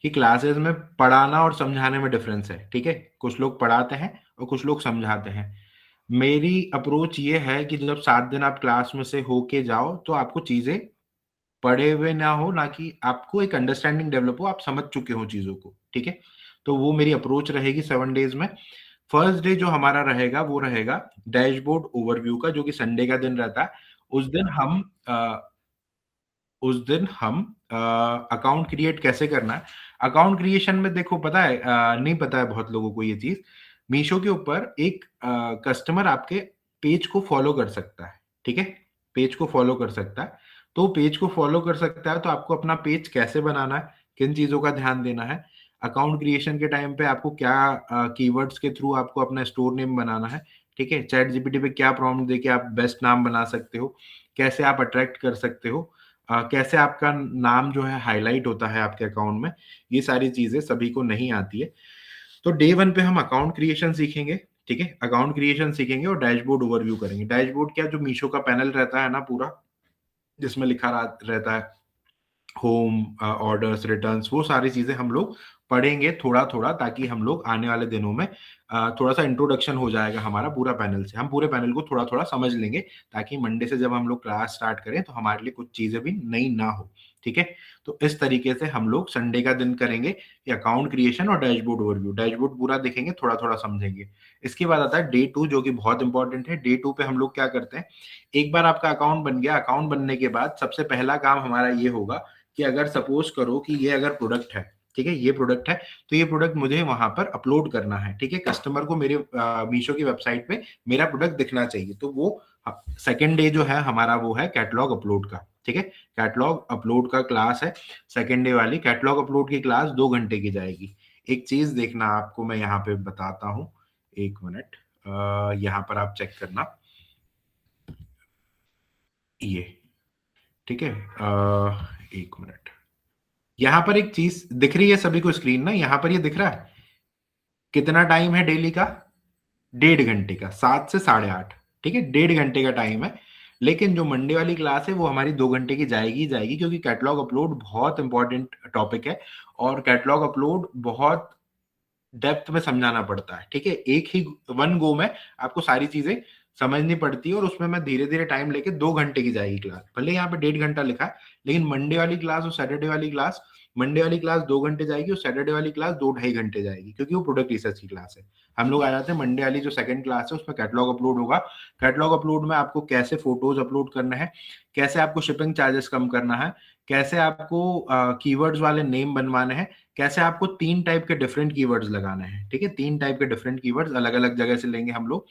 कि क्लासेस में पढ़ाना और समझाने में डिफरेंस है, ठीक है। कुछ लोग पढ़ाते हैं और कुछ लोग समझाते हैं। मेरी अप्रोच ये है कि जब 7 दिन आप क्लास में से होके जाओ तो आपको चीजें पढ़े हुए ना हो, ना कि आपको एक अंडरस्टैंडिंग डेवलप हो, आप समझ चुके हो चीजों को, ठीक है। तो वो मेरी अप्रोच रहेगी 7 डेज में। फर्स्ट डे जो हमारा रहेगा वो रहेगा डैशबोर्ड ओवरव्यू का, जो कि संडे का दिन रहता है। उस दिन हम उस दिन हम अकाउंट क्रिएट कैसे करना है। अकाउंट क्रिएशन में देखो, पता है नहीं पता है बहुत लोगों को ये चीज। मीशो के ऊपर एक कस्टमर आपके पेज को फॉलो कर सकता है, ठीक है। पेज को फॉलो कर सकता है। तो पेज को फॉलो कर सकता है तो आपको अपना पेज कैसे बनाना है, किन चीजों का ध्यान देना है। अकाउंट क्रिएशन के टाइम पे आपको क्या कीवर्ड्स के थ्रू आपको अपना स्टोर नेम बनाना है, ठीक है। चैट जीपीटी पे क्या प्रॉम्प्ट देके आप बेस्ट नाम बना सकते हो, कैसे आप अट्रैक्ट कर सकते हो, कैसे आपका नाम जो है हाईलाइट होता है आपके अकाउंट में। ये सारी चीजें सभी को नहीं आती है। तो डे वन पे हम अकाउंट क्रिएशन सीखेंगे, ठीक है। अकाउंट क्रिएशन सीखेंगे और डैशबोर्ड ओवरव्यू करेंगे। डैशबोर्ड क्या, जो मीशो का पैनल रहता है ना पूरा, जिसमें लिखा रहता है होम, ऑर्डर्स, रिटर्न्स, वो सारी चीजें हम लोग पढ़ेंगे थोड़ा थोड़ा, ताकि हम लोग आने वाले दिनों में थोड़ा सा इंट्रोडक्शन हो जाएगा हमारा पूरा पैनल से। हम पूरे पैनल को थोड़ा थोड़ा समझ लेंगे, ताकि मंडे से जब हम लोग क्लास स्टार्ट करें तो हमारे लिए कुछ चीजें भी नई ना हो, ठीक है। तो इस तरीके से हम लोग संडे का दिन करेंगे कि अकाउंट क्रिएशन और डैशबोर्ड ओवरव्यू। डैशबोर्ड पूरा देखेंगे, थोड़ा थोड़ा समझेंगे। इसके बाद आता है डे टू, जो कि बहुत इंपॉर्टेंट है। डे टू पे हम लोग क्या करते हैं, एक बार आपका अकाउंट बन गया, अकाउंट बनने के बाद सबसे पहला काम हमारा ये होगा कि अगर सपोज करो कि ये अगर प्रोडक्ट है, ठीक है, ये प्रोडक्ट है, तो ये प्रोडक्ट मुझे वहां पर अपलोड करना है, ठीक है। कस्टमर को मेरे मीशो की वेबसाइट पे मेरा प्रोडक्ट दिखना चाहिए। तो वो सेकेंड डे जो है हमारा वो है कैटलॉग अपलोड का, ठीक है। कैटलॉग अपलोड का क्लास है सेकेंड डे वाली। कैटलॉग अपलोड की क्लास 2 घंटे की जाएगी। एक चीज देखना, आपको मैं यहाँ पे बताता हूँ, एक मिनट। यहाँ पर आप चेक करना, ये, ठीक है। एक मिनट, यहाँ पर एक चीज दिख रही है सभी को स्क्रीन ना, यहाँ पर ये दिख रहा है कितना टाइम है डेली का। 1.5 घंटे का, 7 से 8:30, ठीक है। 1.5 घंटे का टाइम है। लेकिन जो मंडे वाली क्लास है वो हमारी 2 घंटे की जाएगी ही जाएगी, क्योंकि कैटलॉग अपलोड बहुत इंपॉर्टेंट टॉपिक है। और कैटलॉग अपलोड बहुत डेप्थ में समझाना पड़ता है, ठीक है। एक ही वन गो में आपको सारी चीजें समझनी पड़ती है, और उसमें मैं धीरे धीरे टाइम लेके 2 घंटे की जाएगी क्लास। भले यहाँ पे 1.5 घंटा लिखा है, लेकिन मंडे वाली क्लास और सैटरडे वाली क्लास, मंडे वाली क्लास 2 घंटे जाएगी और सैटरडे वाली क्लास 2 ढाई घंटे जाएगी, क्योंकि वो प्रोडक्ट रिसर्च की क्लास है। हम लोग आ जाते हैं मंडे वाली जो सेकंड क्लास है, उसमें कैटलॉग अपलोड होगा। कैटलॉग अपलोड में आपको कैसे फोटोज अपलोड करना है, कैसे आपको शिपिंग चार्जेस कम करना है, कैसे आपको कीवर्ड्स वाले नेम बनवाने हैं, कैसे आपको 3 टाइप के डिफरेंट कीवर्ड्स लगाने हैं, ठीक है। 3 टाइप के डिफरेंट कीवर्ड्स अलग अलग जगह से लेंगे हम लोग।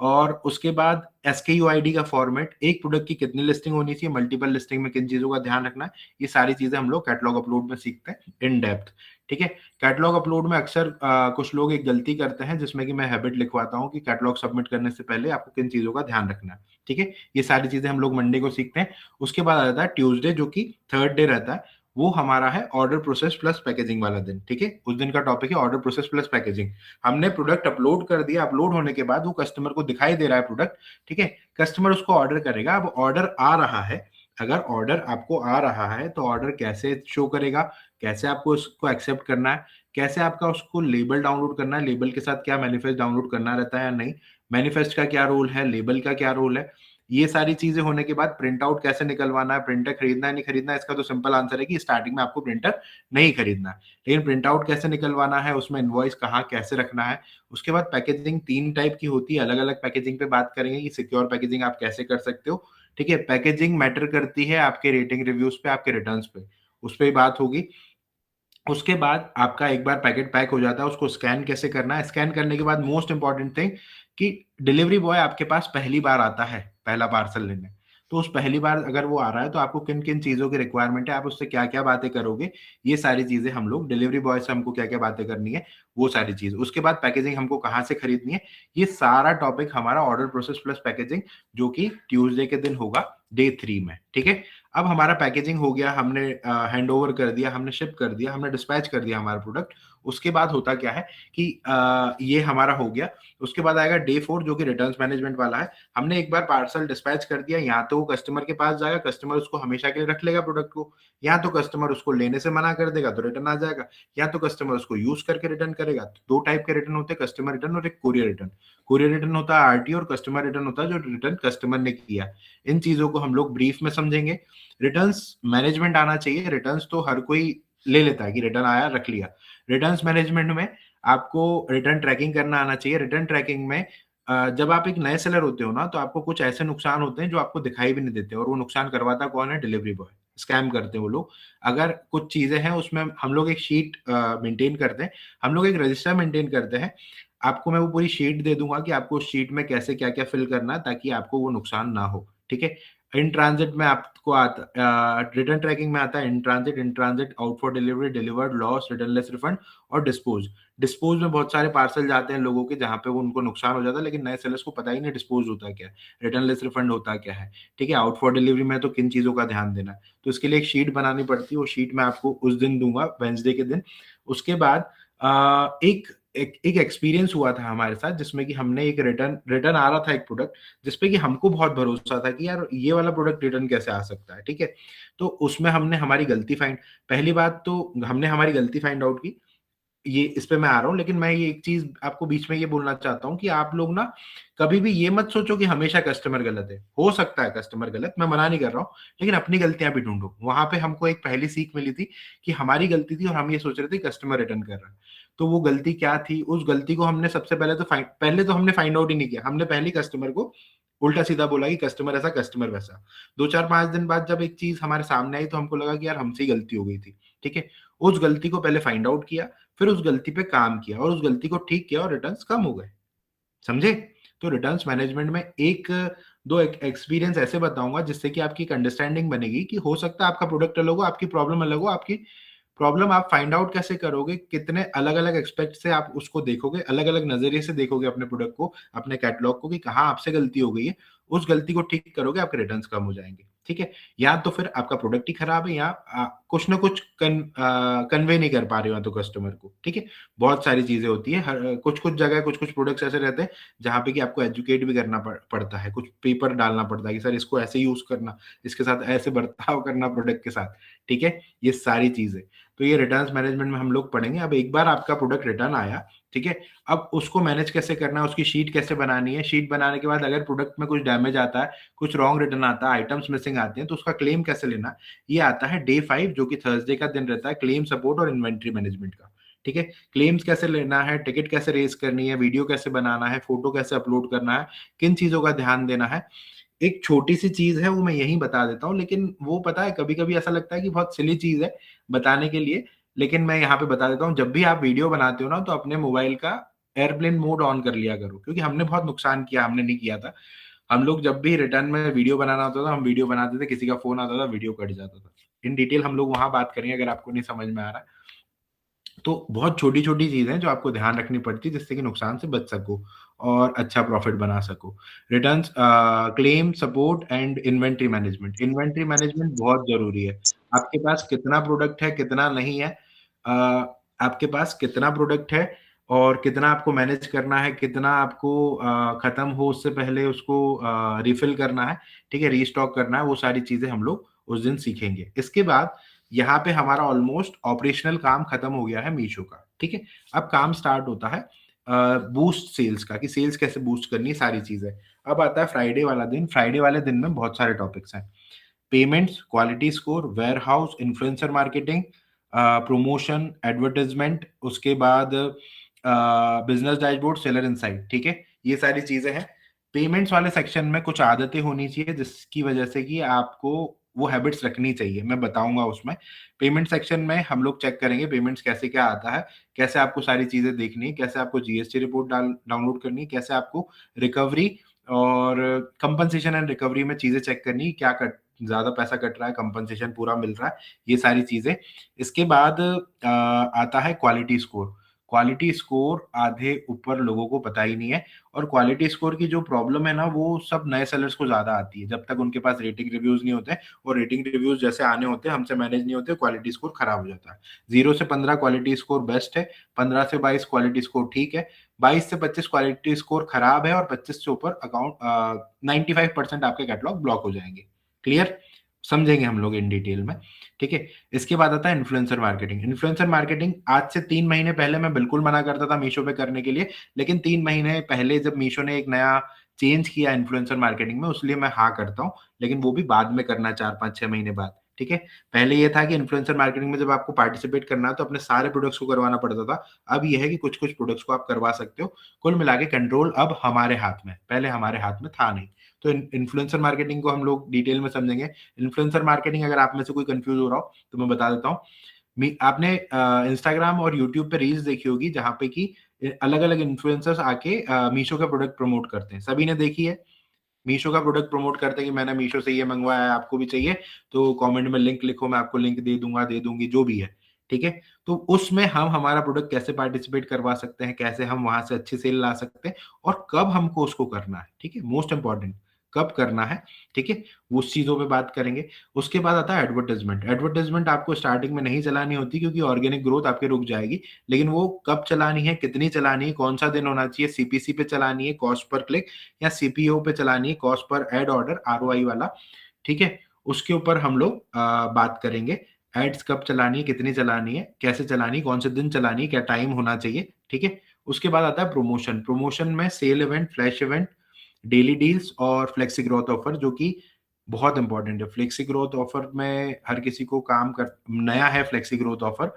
और उसके बाद एसकेयू आईडी का फॉर्मेट, एक प्रोडक्ट की कितनी लिस्टिंग होनी चाहिए, मल्टीपल लिस्टिंग में किन चीजों का ध्यान रखना है, ये सारी चीजें हम लोग कैटलॉग अपलोड में सीखते हैं इन डेप्थ, ठीक है। कैटलॉग अपलोड में अक्सर कुछ लोग एक गलती करते हैं, जिसमें कि मैं हैबिट लिखवाता हूँ कि कैटलॉग सबमिट करने से पहले आपको किन चीजों का ध्यान रखना है, ठीक है। ये सारी चीजें हम लोग मंडे को सीखते हैं। उसके बाद आ जाता है ट्यूसडे, जो कि थर्ड डे रहता है। वो हमारा है ऑर्डर प्रोसेस प्लस पैकेजिंग वाला दिन, ठीक है। उस दिन का टॉपिक है ऑर्डर प्रोसेस प्लस पैकेजिंग। हमने प्रोडक्ट अपलोड कर दिया, अपलोड होने के बाद वो कस्टमर को दिखाई दे रहा है प्रोडक्ट, ठीक है। कस्टमर उसको ऑर्डर करेगा। अब ऑर्डर आ रहा है, अगर ऑर्डर आपको आ रहा है तो ऑर्डर कैसे शो करेगा, कैसे आपको उसको एक्सेप्ट करना है, कैसे आपका उसको लेबल डाउनलोड करना है, लेबल के साथ क्या मैनिफेस्ट डाउनलोड करना रहता है या नहीं, मैनिफेस्ट का क्या रोल है, लेबल का क्या रोल है, ये सारी चीजें होने के बाद प्रिंट आउट कैसे निकलवाना है, प्रिंटर खरीदना है नहीं खरीदना है, इसका तो सिंपल आंसर है कि स्टार्टिंग में आपको प्रिंटर नहीं खरीदना है। लेकिन प्रिंट आउट कैसे निकलवाना है, उसमें इनवॉइस कहाँ कैसे रखना है। उसके बाद पैकेजिंग 3 टाइप की होती है, अलग अलग पैकेजिंग पे बात करेंगे कि सिक्योर पैकेजिंग आप कैसे कर सकते हो, ठीक है। पैकेजिंग मैटर करती है आपके रेटिंग रिव्यूज पे, आपके रिटर्न्स पे, उस पर बात होगी। उसके बाद आपका एक बार पैकेट पैक हो जाता है, उसको स्कैन कैसे करना है। स्कैन करने के बाद मोस्ट इंपॉर्टेंट थिंग कि डिलीवरी बॉय आपके पास पहली बार आता है पहला पार्सल लेने। तो उस पहली बार अगर वो आ रहा है तो आपको किन किन चीजों की रिक्वायरमेंट है, आप उससे क्या क्या बातें करोगे, ये सारी चीजें हम लोग डिलीवरी बॉय से हमको क्या क्या बातें करनी है, वो सारी चीज। उसके बाद पैकेजिंग हमको कहाँ से खरीदनी है, ये सारा टॉपिक हमारा ऑर्डर प्रोसेस प्लस पैकेजिंग, जो कि ट्यूसडे के दिन होगा डे 3 में, ठीक है। अब हमारा पैकेजिंग हो गया, हमने हैंड ओवर कर दिया, हमने शिप कर दिया, हमने डिस्पैच कर दिया हमारा प्रोडक्ट। उसके बाद होता क्या है कि ये हमारा हो गया। उसके बाद आएगा डे 4 जो कि रिटर्न्स मैनेजमेंट वाला है। हमने एक बार पार्सल डिस्पैच कर दिया, या तो वो कस्टमर के पास जाएगा, कस्टमर उसको हमेशा के लिए रख लेगा प्रोडक्ट को, या तो कस्टमर उसको लेने से मना कर देगा तो रिटर्न आ जाएगा, या तो कस्टमर उसको यूज करके रिटर्न करेगा। तो 2 टाइप के रिटर्न होते हैं, कस्टमर रिटर्न और एक कोरियर रिटर्न। कोरियर रिटर्न होता है आरटी और कस्टमर रिटर्न होता है जो रिटर्न कस्टमर ने किया। इन चीजों को हम लोग ब्रीफ में समझेंगे। रिटर्न्स मैनेजमेंट आना चाहिए। रिटर्न्स तो हर कोई ले लेता है कि रिटर्न आया रख लिया। रिटर्न्स मैनेजमेंट में आपको रिटर्न ट्रैकिंग करना आना चाहिए। रिटर्न ट्रैकिंग में जब आप एक नए सेलर होते हो ना, तो आपको कुछ ऐसे नुकसान होते हैं जो आपको दिखाई भी नहीं देते, और वो नुकसान करवाता कौन है? Delivery boy. स्कैम करते हैं वो लोग। अगर कुछ चीजें हैं उसमें हम लोग एक शीट मेंटेन करते हैं, हम लोग एक रजिस्टर मेंटेन करते हैं। आपको मैं वो पूरी शीट दे दूंगा कि आपको उस शीट में कैसे क्या क्या फिल करना है ताकि आपको वो नुकसान ना हो। ठीक है। इन ट्रांजिट में आपको आता रिटर्न ट्रैकिंग में आता है in transit, out for delivery, delivered, loss, returnless refund और डिस्पोज। डिस्पोज में बहुत सारे पार्सल जाते हैं लोगों के जहाँ पे वो उनको नुकसान हो जाता है, लेकिन नए सेलर्स को पता ही नहीं डिस्पोज होता क्या है, रिटर्नलेस रिफंड होता क्या है। ठीक है। आउट फॉर डिलीवरी में तो किन चीजों का ध्यान देना है, तो इसके लिए एक शीट बनानी पड़ती है। वो शीट मैं आपको उस दिन दूंगा, वेंसडे के दिन। उसके बाद एक एक एक्सपीरियंस हुआ था हमारे साथ जिसमें कि हमने एक रिटर्न रिटर्न आ रहा था एक प्रोडक्ट, जिसपे कि हमको बहुत भरोसा था कि यार ये वाला प्रोडक्ट रिटर्न कैसे आ सकता है। ठीक है। तो उसमें हमने हमारी गलती फाइंड पहली बात तो हमने हमारी गलती फाइंड आउट की। ये इस पे मैं आ रहा हूँ, लेकिन मैं ये एक चीज आपको बीच में ये बोलना चाहता हूँ कि आप लोग ना कभी भी ये मत सोचो कि हमेशा कस्टमर गलत है। हो सकता है कस्टमर गलत, मैं मना नहीं कर रहा हूँ, लेकिन अपनी गलतियां भी ढूंढो। वहां पे हमको एक पहली सीख मिली थी कि हमारी गलती थी और हम ये सोच रहे थे कस्टमर रिटर्न कर रहा है। तो वो गलती क्या थी? उस गलती को हमने सबसे पहले तो हमने फाइंड आउट ही नहीं किया। हमने पहले कस्टमर को उल्टा सीधा बोला कि कस्टमर ऐसा कस्टमर वैसा। 2 4 5 दिन बाद जब एक चीज हमारे सामने आई तो हमको लगा कि यार हमसे ही गलती हो गई थी। ठीक है। उस गलती को पहले फाइंड आउट किया, फिर उस गलती पे काम किया और उस गलती को ठीक किया और रिटर्न्स कम हो गए। समझे? तो रिटर्न्स मैनेजमेंट में एक दो एक्सपीरियंस ऐसे बताऊंगा जिससे कि आपकी एक अंडरस्टैंडिंग बनेगी कि हो सकता है आपका प्रोडक्ट अलग हो, आपकी प्रॉब्लम अलग हो। आपकी प्रॉब्लम आप फाइंड आउट कैसे करोगे? कितने अलग-अलग एस्पेक्ट से आप उसको देखोगे, अलग-अलग नज़रिए से देखोगे अपने प्रोडक्ट को, अपने कैटलॉग को कि कहाँ आपसे गलती हो गई है। उस गलती को ठीक करोगे, आपके रिटर्न्स कम हो जाएँगे। ठीक है? या तो फिर आपका प्रोडक्ट ही खराब है, या कुछ ना कुछ कन्वे नहीं कर पा रहे हो या तो कस्टमर को। ठीक है? बहुत सारी चीज़ें होती हैं। हर कुछ-कुछ जगह कुछ-कुछ प्रोडक्ट्स ऐसे रहते हैं जहाँ पे कि आपको एजुकेट भी करना पड़ता है। कुछ पेपर डालना पड़ता है कि सर इसको ऐसे यूज़ करना, इसके साथ ऐसे बर्ताव करना प्रोडक्ट के साथ। ठीक है? ये सारी चीज़ें। तो ये रिटर्न्स मैनेजमेंट में हम लोग पढ़ेंगे। अब एक बार आपका प्रोडक्ट रिटर्न आया, ठीक है? अब उसको मैनेज कैसे करना है, उसकी शीट कैसे बनानी है, शीट बनाने के बाद अगर प्रोडक्ट में कुछ डैमेज आता है, कुछ रॉन्ग रिटर्न आता है, आइटम्स मिसिंग आते हैं, तो उसका क्लेम कैसे लेना है, ये आता है डे 5 जो कि थर्सडे का दिन रहता है, क्लेम सपोर्ट और इन्वेंटरी मैनेजमेंट का। ठीक है? क्लेम्स कैसे लेना है, टिकट कैसे रेज़ करनी है, वीडियो कैसे बनाना है, फोटो कैसे अपलोड करना है, किन चीज़ों का ध्यान देना है। एक छोटी-सी चीज़ है वो मैं यहीं बता देता हूँ, लेकिन वो पता है कभी-कभी ऐसा लगता है कि बहुत सिली चीज़ है बताने के लिए, लेकिन मैं यहाँ पे बता देता हूँ। जब भी आप वीडियो बनाते हो ना, तो अपने मोबाइल का एयरप्लेन मोड ऑन कर लिया करो, क्योंकि हमने बहुत नुकसान किया, हमने नहीं किया था। हम लोग जब भी रिटर्न में वीडियो बनाना होता था, हम वीडियो बनाते थे, किसी का फ़ोन आता था, वीडियो कट जाता था। इन डिटेल हम लोग वहाँ बात करेंगे अगर आपको नहीं समझ में आ रहा है। तो बहुत छोटी-छोटी चीज़ें हैं जो आपको ध्यान रखनी पड़ती है जिससे कि नुकसान से बच सको और अच्छा प्रॉफिट बना सको। Returns claim support and inventory management. Inventory management बहुत ज़रूरी है। आपके पास कितना प्रोडक्ट है, कितना नहीं है, अ, आपके पास कितना प्रोडक्ट है और कितना आपको मैनेज करना है, कितना आपको खत्म हो उससे पहले उसको रिफिल करना है, ठीक है? रीस्टॉक करना है, वो सारी चीज़ें हम लोग उस दिन सीखेंगे। इसके बाद यहाँ पे हमारा ऑलमोस्ट ऑपरेशनल काम खत्म हो गया है मीशो का, ठीक है? अब काम स्टार्ट होता है बूस्ट सेल्स का कि सेल्स कैसे बूस्ट करनी है, सारी चीज़ें। अब आता है फ्राइडे वाला दिन, फ्राइडे वाले दिन में बहुत सारे टॉपिक्स हैं। Payments, quality score, warehouse, influencer marketing, promotion, advertisement, उसके बाद बिज़नेस डैशबोर्ड, सेलर इनसाइट, ठीक है? ये सारी चीज़ें हैं। पेमेंट्स वाले सेक्शन में कुछ आदतें होनी चाहिए जिसकी वजह से कि आपको वो हैबिट्स रखनी चाहिए, मैं बताऊँगा उसमें। पेमेंट सेक्शन में हम लोग चेक करेंगे पेमेंट्स कैसे क्या आता है, कैसे आपको सारी चीज़ें देखनी है, कैसे आपको जीएसटी रिपोर्ट डाउनलोड करनी है, कैसे आपको रिकवरी और कंपनसेशन एंड रिकवरी में चीज़ें चेक करनी है, क्या कट ज़्यादा पैसा कट रहा है, कंपनसेशन पूरा मिल रहा है, ये सारी चीज़ें। इसके बाद आता है क्वालिटी स्कोर। क्वालिटी स्कोर आधे ऊपर लोगों को पता ही नहीं है, और क्वालिटी स्कोर की जो प्रॉब्लम है ना, वो सब नए सेलर्स को ज़्यादा आती है। जब तक उनके पास रेटिंग रिव्यूज़ नहीं होते, और रेटिंग रिव्यूज़ जैसे आने होते हैं, हमसे मैनेज नहीं होते, क्वालिटी स्कोर खराब हो जाता है। 0 से 15 क्वालिटी स्कोर बेस्ट है, 15 से 22 क्वालिटी स्कोर ठीक है, 22 से 25 क्वालिटी स्कोर खराब है, और 25 से ऊपर अकाउंट 95% आपके कैटलॉग ब्लॉक हो जाएँगे। क्लियर? समझेंगे हम लोग इन डिटेल में, ठीक है? इसके बाद आता है इन्फ्लुएंसर मार्केटिंग। इन्फ्लुएंसर मार्केटिंग आज से 3 महीने पहले मैं बिल्कुल मना करता था मीशो पे करने के लिए, लेकिन 3 महीने पहले जब मीशो ने एक नया चेंज किया इन्फ्लुएंसर मार्केटिंग में, उसलिए मैं हाँ करता हूँ, लेकिन वो भी बाद में करना 4, 5, 6 महीने बाद, ठीक है? पहले ये था कि इन्फ्लुएंसर मार्केटिंग में जब आपको पार्टिसिपेट करना है, तो अपने सारे प्रोडक्ट्स को करवाना पड़ता था। अब ये है कि कुछ-कुछ प्रोडक्ट्स को आप करवा सकते हो। कुल मिला के कंट्रोल अब हमारे हाथ में है, पहले हमारे हाथ में था नहीं। तो इन्फ्लुएंसर मार्केटिंग को हम लोग डिटेल में समझेंगे। इन्फ्लुएंसर मार्केटिंग, अगर आप में से कोई कंफ्यूज हो रहा हो, तो मैं बता देता हूँ। आपने इंस्टाग्राम और यूट्यूब पे रील्स देखी होगी, जहाँ पे कि अलग-अलग इन्फ्लुएंसर्स आके मीशो का प्रोडक्ट प्रमोट करते हैं। सभी ने देखी है? मीशो का प्रोडक्ट प्रमोट करते हैं कि मैंने मीशो से ये मँगवाया है, आपको भी चाहिए? तो कमेंट में लिंक लिखो, मैं आपको लिंक दे दूँगा, दे दूँगी, जो भी है, ठीक है? तो उसमें हम हमारा प्रोडक्ट कैसे पार्टिसिपेट करवा सकते हैं, कैसे हम वहाँ से अच्छी सेल ला सकते हैं, और कब हमको उसको करना है, ठीक है? मोस्ट इम्पोर्टेंट, कब करना है, ठीक है? उस चीज़ों पे बात करेंगे। उसके बाद आता है एडवर्टाइज़मेंट। एडवर्टाइज़मेंट आपको स्टार्टिंग में नहीं चलानी होती, क्योंकि ऑर्गेनिक ग्रोथ आपकी रुक जाएगी। लेकिन वो कब चलानी है, कितनी चलानी है, कौन-सा दिन होना चाहिए, सीपीसी पे चलानी है, कॉस्ट पर क्लिक, या सीपीओ पे चलानी है, cost per add order, ROI वाला, ठीक है? उसके ऊपर हम लोग बात करेंगे। एड्स कब चलानी है, कितनी चलानी है, कैसे चलानी है, कौन से दिन चलानी है, क्या टाइम होना चाहिए, ठीक है? उसके बाद आता है प्रमोशन। प्रमोशन में sale event, flash event, daily deals और फ्लेक्सी ग्रोथ ऑफर, जो कि बहुत इंपॉर्टेंट है। फ्लेक्सी ग्रोथ ऑफर में हर किसी को काम कर नया है फ्लेक्सी ग्रोथ ऑफर,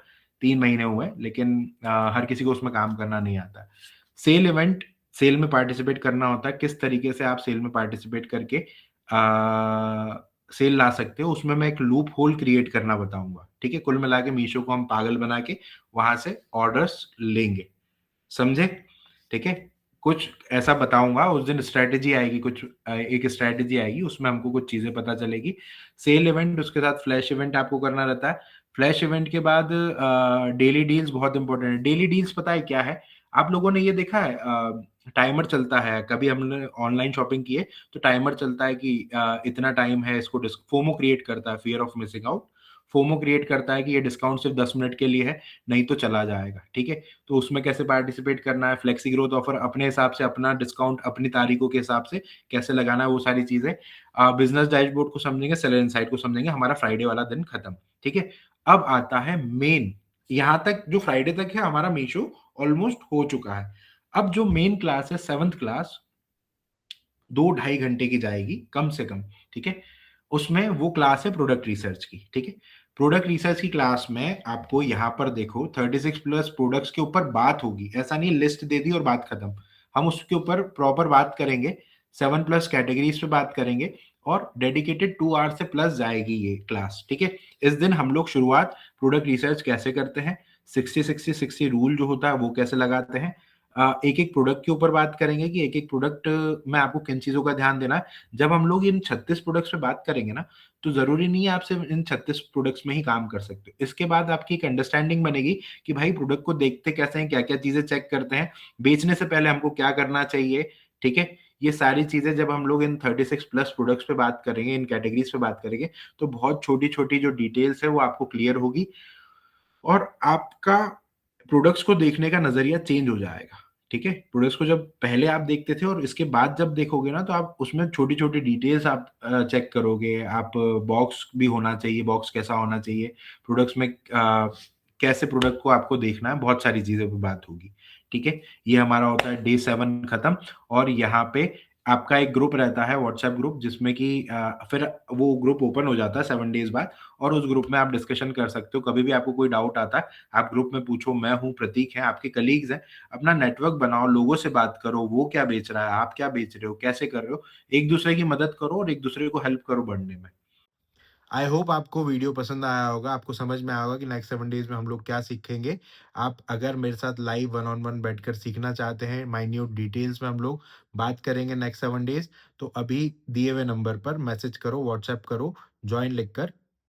3 महीने हुए हैं, लेकिन हर किसी को उसमें काम करना नहीं आता है। सेल इवेंट, सेल में पार्टिसिपेट करना होता है, किस तरीके से आप सेल में पार्टिसिपेट करके सेल ला सकते हो, उसमें मैं एक लूप होल क्रिएट करना बताऊँगा, ठीक है? कुल मिला के मीशो को हम पागल बना के वहाँ से ऑर्डर्स लेंगे। समझे? ठीक है? कुछ ऐसा बताऊँगा, उस दिन स्ट्रैटेजी आएगी, कुछ एक स्ट्रैटेजी आएगी, उसमें हमको कुछ चीज़ें पता चलेगी। सेल इवेंट, उसके साथ फ्लैश इवेंट आपको करना रहता है। फ्लैश इवेंट के बाद डेली डील्स बहुत इम्पोर्टेंट है। डेली डील्स पता है क्या है? आप लोगों ने ये देखा है, टाइमर चलता है, कभी हमने ऑनलाइन शॉपिंग की है, तो टाइमर चलता है कि इतना टाइम है, इसको फोमो क्रिएट करता है, fear of missing out. FOMO create करता है कि ये डिस्काउंट सिर्फ 10 मिनट के लिए है, नहीं तो चला जाएगा, ठीक है? तो उसमें कैसे पार्टिसिपेट करना है, फ्लेक्सी ग्रोथ ऑफर अपने हिसाब से, अपना डिस्काउंट अपनी तारीखों के हिसाब से कैसे लगाना है, वो सारी चीज़ें बिज़नेस डैशबोर्ड को समझेंगे, सेलर इनसाइट को समझेंगे, हमारा फ्राइडे वाला दिन खत्म, ठीक है? अब आता है मेन, यहाँ तक जो फ्राइडे तक है हमारा मीशो ऑलमोस्ट हो चुका है। अब जो मेन क्लास है 7th क्लास, 2 ढाई घंटे की जाएगी कम से कम, ठीक है? उसमें वो क्लास है प्रोडक्ट रिसर्च की, ठीक है? प्रोडक्ट रिसर्च की क्लास में आपको यहाँ पर देखो 36 प्लस प्रोडक्ट्स के ऊपर बात होगी, ऐसा नहीं लिस्ट दे दी और बात खत्म। हम उसके ऊपर प्रॉपर बात करेंगे, 7 प्लस कैटेगरीज़ पे बात करेंगे, और डेडिकेटेड 2 आवर से प्लस जाएगी ये क्लास, ठीक है? इस दिन हम लोग शुरुआत प्रोडक्ट रिसर्च कैसे करते हैं, 60-60-60 रूल जो होता है वो कैसे लगाते हैं, एक-एक प्रोडक्ट के ऊपर बात करेंगे कि एक-एक प्रोडक्ट में आपको किन चीज़ों का ध्यान देना है। जब हम लोग इन 36 प्रोडक्ट्स पे बात करेंगे ना, तो ज़रूरी नहीं है आप सिर्फ़ इन 36 प्रोडक्ट्स में ही काम कर सकते हो। इसके बाद आपकी एक अंडरस्टैंडिंग बनेगी कि भाई प्रोडक्ट को देखते कैसे हैं, क्या-क्या चीज़ें चेक करते हैं, बेचने से पहले हमको क्या करना चाहिए, ठीक है? ये सारी चीज़ें जब हम लोग इन 36 प्लस प्रोडक्ट्स पे बात करेंगे, इन कैटेगरीज़ पे बात करेंगे, तो बहुत छोटी-छोटी जो डिटेल्स है वो आपको क्लियर होगी, और आपका प्रोडक्ट्स को देखने का नज़रिया चेंज हो जाएगा, ठीक है? प्रोडक्ट्स को जब पहले आप देखते थे और इसके बाद जब देखोगे ना, तो आप उसमें छोटी-छोटी डिटेल्स आप चेक करोगे, आप बॉक्स भी होना चाहिए, बॉक्स कैसा होना चाहिए, प्रोडक्ट्स में कैसे प्रोडक्ट को आपको देखना है, बहुत सारी चीज़ों पे बात होगी, ठीक है? ये हमारा होता है डे 7 खत्म, और यहाँ पे आपका एक ग्रुप रहता है, व्हाट्सएप ग्रुप, जिसमें कि फिर वो ग्रुप ओपन हो जाता है 7 डेज़ बाद, और उस ग्रुप में आप डिस्कशन कर सकते हो। कभी भी आपको कोई डाउट आता है, आप ग्रुप में पूछो, मैं हूँ, प्रतीक है, आपके कलीग्स हैं। अपना नेटवर्क बनाओ, लोगों से बात करो, वो क्या बेच रहा है, आप क्या बेच रहे हो, कैसे कर रहे हो, एक-दूसरे की मदद करो और एक-दूसरे को हेल्प करो बढ़ने में। आई होप आपको वीडियो पसंद आया होगा, आपको समझ में आया होगा कि नेक्स्ट 7 डेज़ में हम लोग क्या सीखेंगे। आप अगर मेरे साथ लाइव वन ऑन वन बैठकर सीखना चाहते हैं, माइन्यूट डिटेल्स में हम लोग बात करेंगे नेक्स्ट 7 डेज़, तो अभी दिए हुए नंबर पर मैसेज करो, व्हाट्सएप करो, जॉइन लिखकर